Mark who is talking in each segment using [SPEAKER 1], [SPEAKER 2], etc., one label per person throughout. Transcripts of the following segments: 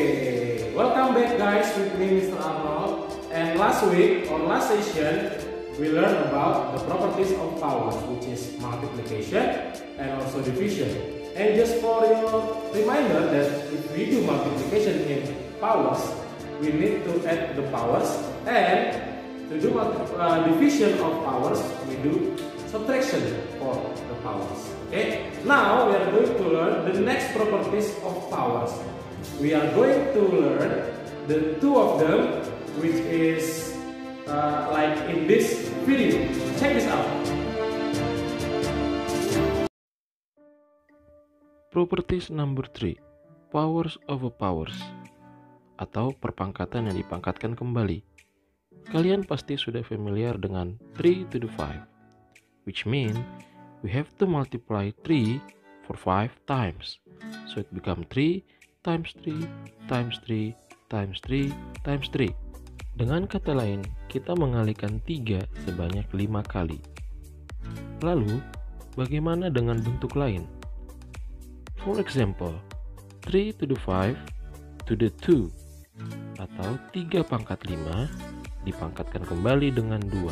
[SPEAKER 1] Okay, welcome back guys with me Mr. Arnold. And last week or last session we learned about the properties of powers, which is multiplication and also division. And just for your reminder that if we do multiplication in powers, we need to add the powers, and to do division of powers, we do subtraction for the powers. Okay, now we are going to learn the next properties of powers. We are going to learn the two of them, which is like in this video. Check this out.
[SPEAKER 2] Properties number 3, powers over powers, atau perpangkatan yang dipangkatkan kembali. Kalian pasti sudah familiar dengan 3 to the 5, which mean we have to multiply 3 for 5 times. So it become 3 times 3 times 3 times 3 times 3. Dengan kata lain, kita mengalikan 3 sebanyak 5 kali. Lalu, bagaimana dengan bentuk lain? For example, 3 to the 5 to the 2, atau 3 pangkat 5 dipangkatkan kembali dengan 2.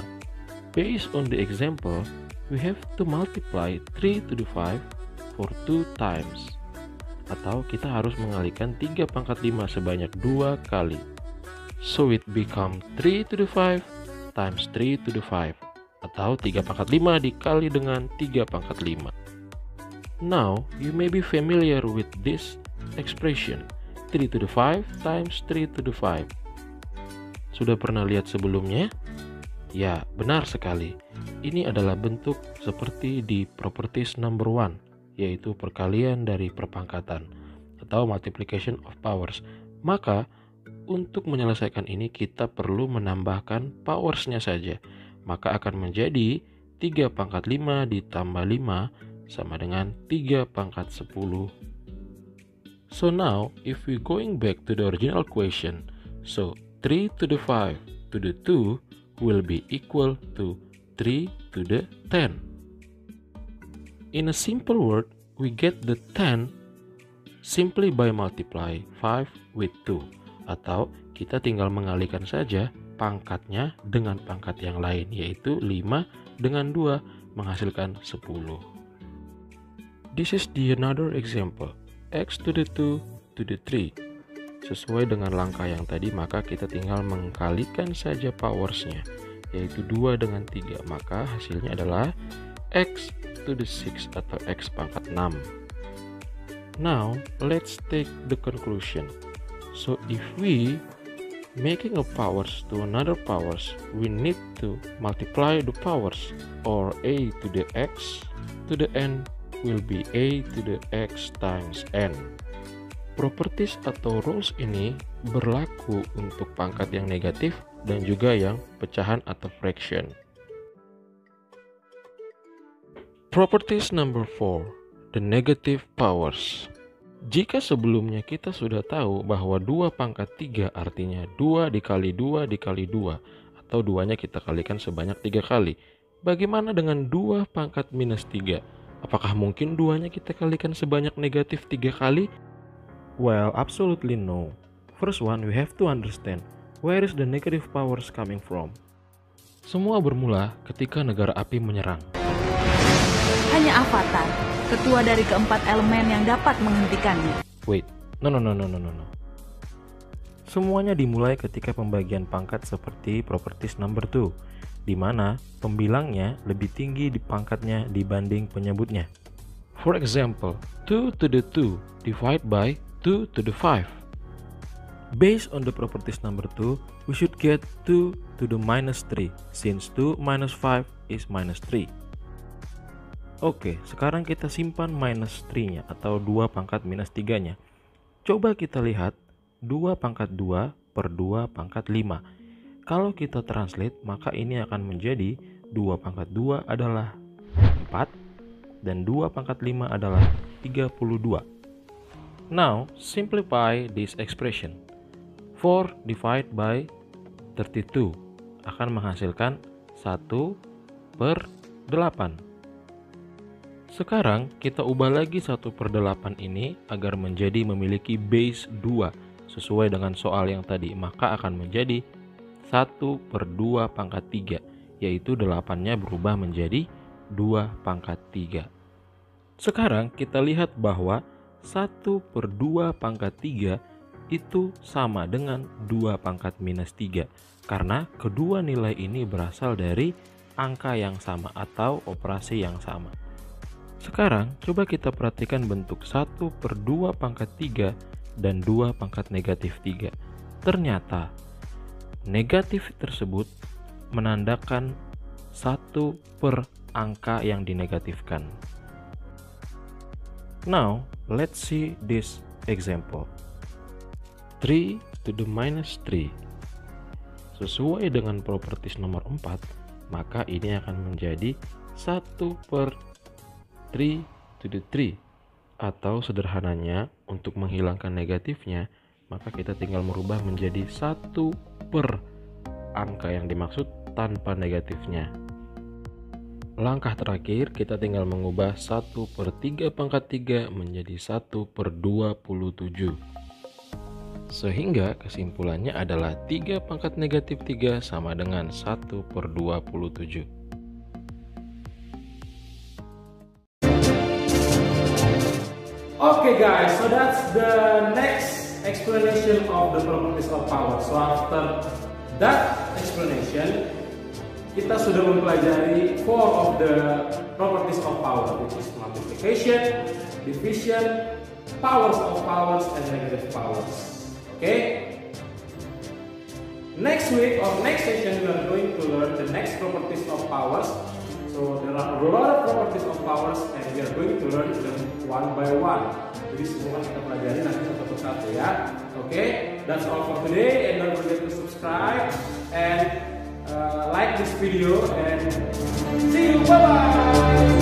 [SPEAKER 2] Based on the example, we have to multiply 3 to the 5 for 2 times. Atau kita harus mengalikan 3 pangkat 5 sebanyak 2 kali. So it become 3 to the 5 times 3 to the 5. Atau 3 pangkat 5 dikali dengan 3 pangkat 5. Now, you may be familiar with this expression, 3 to the 5 times 3 to the 5. Sudah pernah lihat sebelumnya? Ya, benar sekali. Ini adalah bentuk seperti di properties number 1, yaitu perkalian dari perpangkatan atau multiplication of powers. Maka, untuk menyelesaikan ini kita perlu menambahkan powersnya saja. Maka akan menjadi 3 pangkat 5 ditambah 5 sama dengan 3 pangkat 10. So now, if we going back to the original question, so 3 to the 5 to the 2 will be equal to 3 to the 10. In a simple word, we get the 10 simply by multiply 5 with 2. Atau kita tinggal mengalihkan saja pangkatnya dengan pangkat yang lain, yaitu 5 dengan 2 menghasilkan 10. This is the another example, x to the 2 to the 3. Sesuai dengan langkah yang tadi, maka kita tinggal mengkalikan saja powersnya, yaitu 2 dengan 3. Maka hasilnya adalah x to the 6 atau x pangkat 6. Now, let's take the conclusion. So, if we making a powers to another powers, we need to multiply the powers, or a to the x to the n will be a to the x times n. Properties atau rules ini berlaku untuk pangkat yang negatif dan juga yang pecahan atau fraction. Properties number 4, the negative powers. Jika sebelumnya kita sudah tahu bahwa 2 pangkat 3 artinya 2 dikali 2 dikali 2, atau 2-nya kita kalikan sebanyak 3 kali. Bagaimana dengan 2 pangkat minus 3? Apakah mungkin 2-nya kita kalikan sebanyak negatif 3 kali? Well, absolutely no. First one, we have to understand where is the negative powers coming from. Semua bermula ketika negara api menyerang.
[SPEAKER 3] Hanya Avatar, ketua dari keempat elemen yang dapat menghentikannya.
[SPEAKER 2] Wait, no. Semuanya dimulai ketika pembagian pangkat seperti properties number 2, di mana pembilangnya lebih tinggi di pangkatnya dibanding penyebutnya. For example, 2 to the 2 divided by 2 to the 5. Based on the properties number 2, we should get 2 to the minus 3, since 2 minus 5 is minus 3. Oke, sekarang kita simpan minus 3-nya atau 2 pangkat minus 3-nya. Coba kita lihat 2 pangkat 2 per 2 pangkat 5. Kalau kita translate, maka ini akan menjadi 2 pangkat 2 adalah 4 dan 2 pangkat 5 adalah 32. Now, simplify this expression. 4 divided by 32 akan menghasilkan 1 per 8. Sekarang kita ubah lagi 1/8 ini agar menjadi memiliki base 2 sesuai dengan soal yang tadi, maka akan menjadi 1/2 pangkat 3, yaitu 8-nya berubah menjadi 2 pangkat 3. Sekarang kita lihat bahwa 1/2 pangkat 3 itu sama dengan 2 pangkat minus 3, karena kedua nilai ini berasal dari angka yang sama atau operasi yang sama. Sekarang coba kita perhatikan bentuk 1/2 pangkat 3 dan 2 pangkat negatif 3. Ternyata negatif tersebut menandakan 1 per angka yang dinegatifkan. Now, let's see this example. 3 to the minus 3. Sesuai dengan properties nomor 4, maka ini akan menjadi 1/3 to the 3. Atau sederhananya, untuk menghilangkan negatifnya, maka kita tinggal merubah menjadi 1 per angka yang dimaksud tanpa negatifnya. Langkah terakhir, kita tinggal mengubah 1/3 pangkat 3 menjadi 1/27. Sehingga kesimpulannya adalah 3 pangkat negatif 3 sama dengan 1/27.
[SPEAKER 1] Okay guys, so that's the next explanation of the properties of power. So after that explanation, kita sudah mempelajari 4 of the properties of power, which is multiplication, division, powers of powers, and negative powers. Okay? Next week or next session, we are going to learn the next properties of powers. So there are a lot of properties of powers and we are going to learn them one by one. Jadi semua kita pelajari nanti satu persatu ya. Okay, that's all for today, and don't forget to subscribe and like this video, and see you. Bye bye.